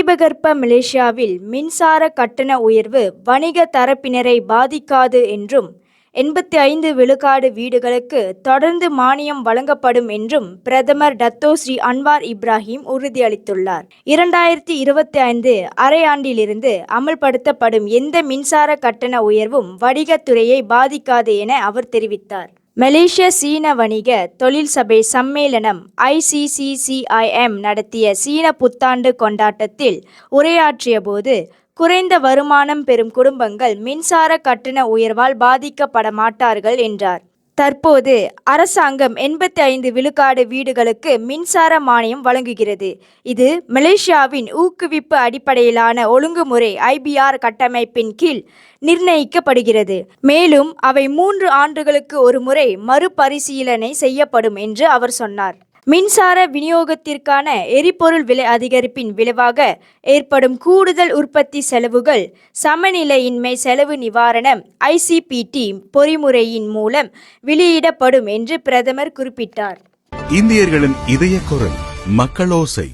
தீபகற்ப மலேசியாவில் மின்சார கட்டண உயர்வு வணிக தரப்பினரை பாதிக்காது என்றும் 85 விழுக்காடு வீடுகளுக்கு தொடர்ந்து மானியம் வழங்கப்படும் என்றும் பிரதமர் டத்தோ ஸ்ரீ அன்வார் இப்ராஹிம் உறுதியளித்துள்ளார். 2025 அரையாண்டிலிருந்து அமல்படுத்தப்படும் எந்த மின்சார கட்டண உயர்வும் வணிகத்துறையை பாதிக்காது என அவர் தெரிவித்தார். மலேசிய சீன வணிக தொழில் சபை சம்மேளனம் ICCCIM நடத்திய சீன புத்தாண்டு கொண்டாட்டத்தில் உரையாற்றிய போது, குறைந்த வருமானம் பெறும் குடும்பங்கள் மின்சார கட்டண உயர்வால் பாதிக்கப்பட மாட்டார்கள் என்றார். தற்போது அரசாங்கம் 85 விழுக்காடு வீடுகளுக்கு மின்சார மானியம் வழங்குகிறது. இது மலேசியாவின் ஊக்குவிப்பு அடிப்படையிலான ஒழுங்குமுறை IBR கட்டமைப்பின் கீழ் நிர்ணயிக்கப்படுகிறது. மேலும் அவை 3 ஆண்டுகளுக்கு ஒரு முறை மறுபரிசீலனை செய்யப்படும் என்று அவர் சொன்னார். மின்சார விநியோகத்திற்கான எரிபொருள் விலை அதிகரிப்பின் விளைவாக ஏற்படும் கூடுதல் உற்பத்தி செலவுகள் சமநிலையின்மை செலவு நிவாரணம் ICPT பொறிமுறையின் மூலம் வெளியிடப்படும் என்று பிரதமர் குறிப்பிட்டார். இந்தியர்களின் இதய குரல் மக்களோசை.